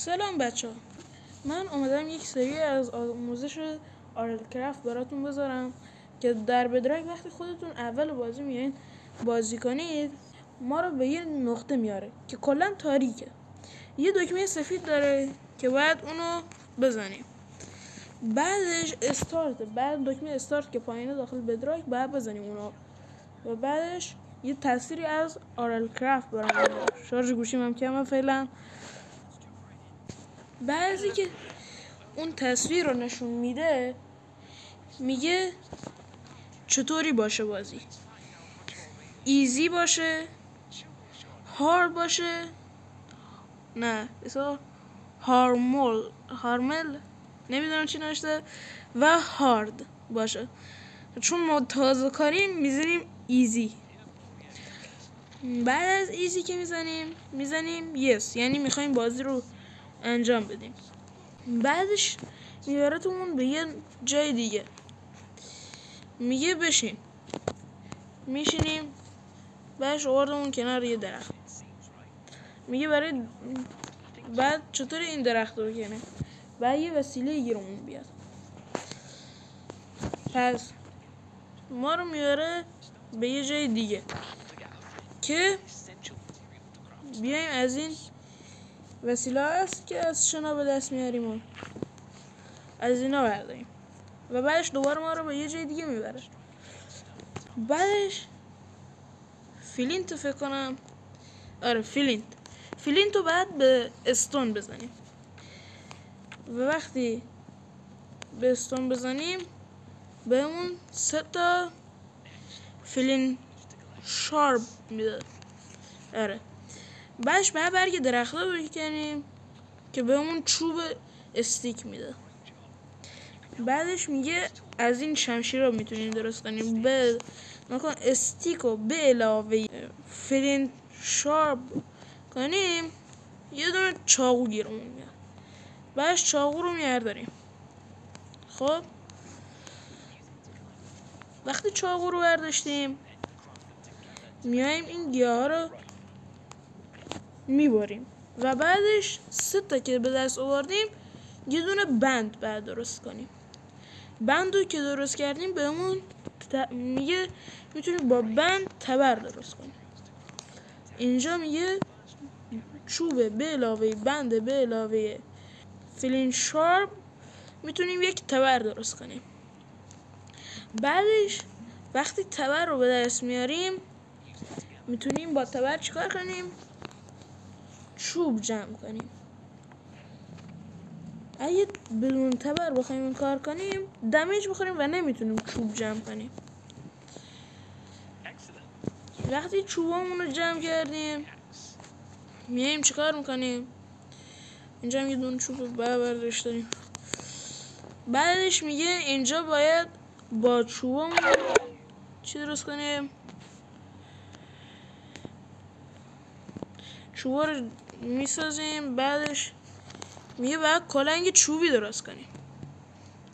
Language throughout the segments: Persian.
سلام بچه ها، من اومدم یک سری از آموزش آرل کرافت براتون بذارم که در بدراک وقتی خودتون اول بازی میایین بازی کنید ما رو به یه نقطه میاره که کلا تاریکه. یه دکمه سفید داره که باید اونو بزنیم. بعدش استارت، بعد دکمه استارت که پایینه داخل بدراک باید بزنیم اونو و بعدش یه تصویری از آرل کرافت برام میاره. شارژ گوشیم هم کمه فعلا. بعضی که اون تصویر رو نشون میده میگه چطوری باشه بازی، ایزی باشه، هارد باشه، نه اصلا هارمل نمیدونم چی نوشته، و هارد باشه. چون ما تازه کاریم میزنیم ایزی. بعد از ایزی که میزنیم یس، یعنی میخوایم بازی رو انجام بدیم. بعدش میبرتمون به یه جای دیگه، میگه بشین، میشینیم. بعدش آوردمون کنار یه درخت، میگه برای بعد چطور این درخت رو کنه، بعد یه وسیله گیرمون بیاد. پس ما رو میبره به یه جای دیگه که بیایم از این وسیله هست که از شنا به دست میاریم و از اینا برداریم و بعدش دوباره ما رو به یه جای دیگه میبره. بعدش فلینت فکر کنم، آره فلینت رو بعد به استون بزنیم و وقتی به استون بزنیم بهمون 3 تا فلین شارپ میده. آره بعدش بعد برگ درخت رو بکنیم که بهمون چوب استیک میده. بعدش میگه از این شمشیر رو میتونیم درست کنیم به نکن استیک رو به علاوه فلین شارپ کنیم یه دونه چاقو گیرمون میاد. بعدش چاقو رو میارداریم. خب وقتی چاقو رو برداشتیم میایم این گیاه رو میبریم و بعدش 3 تا که به دست آوردیم یه دونه بند بعد درست کنیم. بند رو که درست کردیم بهمون میگه میتونیم با بند تبر درست کنیم. اینجا میگه چوبه به علاوه بند به علاوه فلین شارپ میتونیم یک تبر درست کنیم. بعدش وقتی تبر رو به دست میاریم میتونیم با تبر چیکار کنیم؟ چوب جمع کنیم. اگه بدون تبر بخوایم این کار کنیم دمیج بخوریم و نمیتونیم چوب جمع کنیم. وقتی چوبامون رو جمع کردیم میایم چیکار میکنیم؟ اینجا یه دونه چوب برداشت داریم. بعدش میگه اینجا باید با چوبامون چی درست کنیم؟ چوبا رو میسازیم. بعدش میگه باید کلنگ چوبی درست کنیم.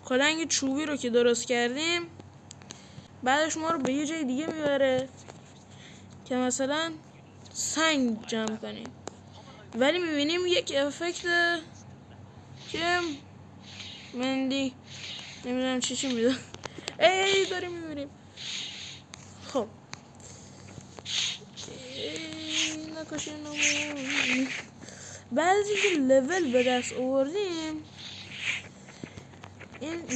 کلنگ چوبی رو که درست کردیم بعدش ما رو به یه جای دیگه میبره که مثلا سنگ جمع کنیم، ولی میبینیم یک افکت که مندی نمیدونم چی میده. ای داریم میبینیم. خب نکشینمون. بعضی که لول به دست آوردیم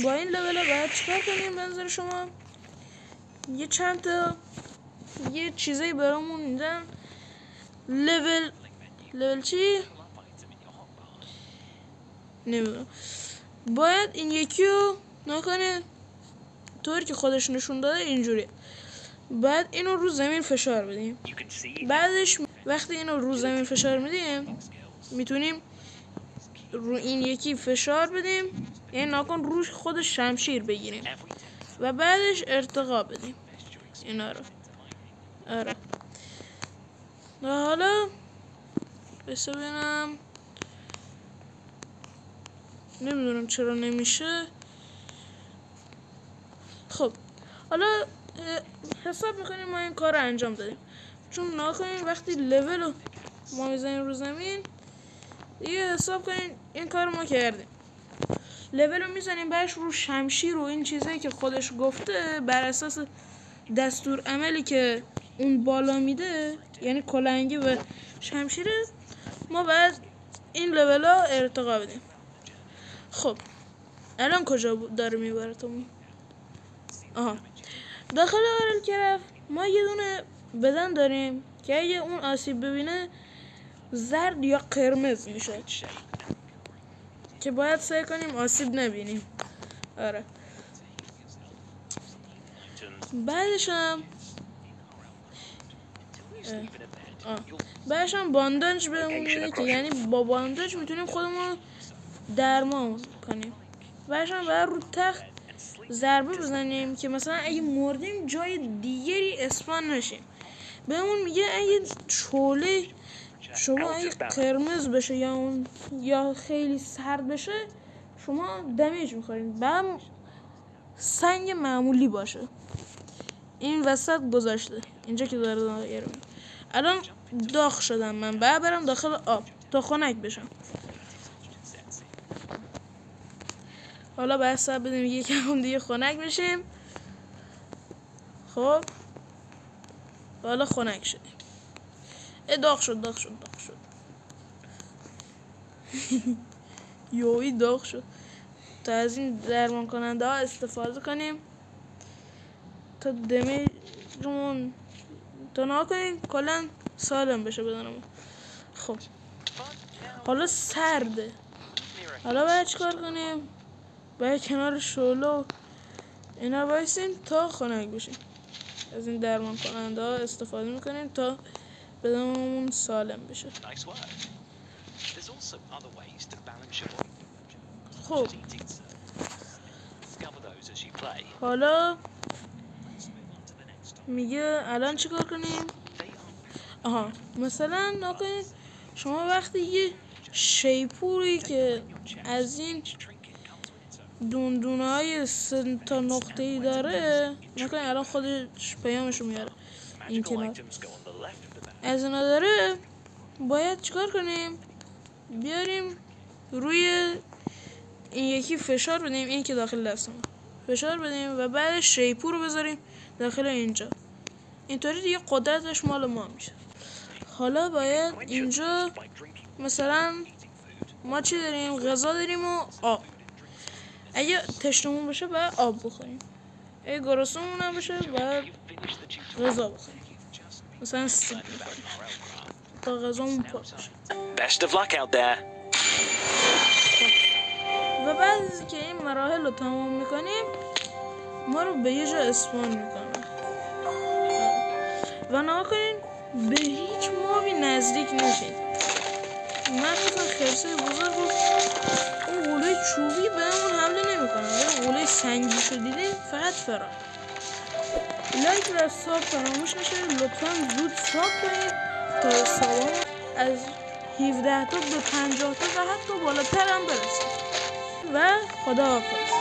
با این لول باید چیکار کنیم به نظر شما؟ یه چند تا یه چیزایی برامون میدن. لول چی؟ نمیدونم. باید این یکی رو نکنه طوری که خودش نشون داده اینجوری. بعد اینو رو زمین فشار بدیم. بعدش وقتی اینو رو زمین فشار میدیم میتونیم رو این یکی فشار بدیم، یعنی ناکن روش خود شمشیر بگیریم و بعدش ارتقا بدیم اینا رو. آره حالا بسه ببینم نمیدونم چرا نمیشه. خب حالا حساب میکنیم ما این کار رو انجام دادیم، چون ناکنیم وقتی لول رو ما میزنیم رو زمین دیگه حساب کنین این کار ما کردیم. لول رو میزنیم برش رو شمشیر و این چیزایی که خودش گفته، بر اساس دستور عملی که اون بالا میده، یعنی کلنگی و شمشیره، ما باید این لول ها ارتقا بدیم. خب الان کجا داره میبرتمون؟ آها، داخل آرل کرف ما یه دونه بدن داریم که اگه اون آسیب ببینه زرد یا قرمز میشه که باید سعی کنیم آسیب نبینیم. آره، بعدش هم بانداج بهمون میده که یعنی با بانداج میتونیم خودمون درمان کنیم. بعدش هم باید رو تخت ضربه بزنیم که مثلا اگه مردیم جای دیگری اسپان نشیم. بهمون میگه اگه شعله شما اگه قرمز بشه یا خیلی سرد بشه شما دمیج میخورین. بعد سنگ معمولی باشه. این وسط گذاشته اینجا که داره دایر میشه. الان داغ شدم من، بعد برم داخل آب تا خنک بشم. حالا باید صبر بدیم یکم دیگه خنک بشیم. خب حالا خنک شدیم. داغ شد یوی داغ شد. تا از این درمان کننده ها استفاده کنیم تا دمیجمون تا نکنیم کلا سالم بشه بدنمون. خب حالا سرده، حالا باید چیکار کنیم؟ باید کنار شعله اینا بایستیم تا خنک بشیم. از این درمان کننده ها استفاده میکنیم تا بدنمون سالم بشه. خب حالا میگه الان چیکار کنیم؟ آها، مثلا نکنید شما وقتی یه شیپوری که از این دوندونه های 3 تا نقطه‌ای داره، نکنید الان خودش پیامشو میاره این کنار از اینا داره، باید چیکار کنیم؟ بیاریم روی این یکی فشار بدیم، این که داخل دستمون فشار بدیم و بعد شیپور رو بذاریم داخل اینجا. اینطوری دیگه قدرتش مال ما میشه. حالا باید اینجا مثلا ما چی داریم؟ غذا داریم و آب. اگه تشنمون بشه باید آب بخوریم، اگه گرسنمون هم بشه باید غذا بخوریم. مثلا سیب بخوریم تا غذامون پر بشه. Best of luck out there. و بعد از که این مراحل رو تمام میکنیم ما رو به یه جا اسپان میکنیم و نها کنین به هیچ مابی نزدیک نشید. مخصوصا خرسه بزرگ رو اون غوله چوبی بهمون حمله نمیکنه، ولی غوله سنگی شو دیدیم فقط فرار. لایک و ساب فراموش نشه. لطفا زود ساب کنید تا سابمون از 17 تا به 50 تا و حتی بالاتر هم برسه. و خداحافظ.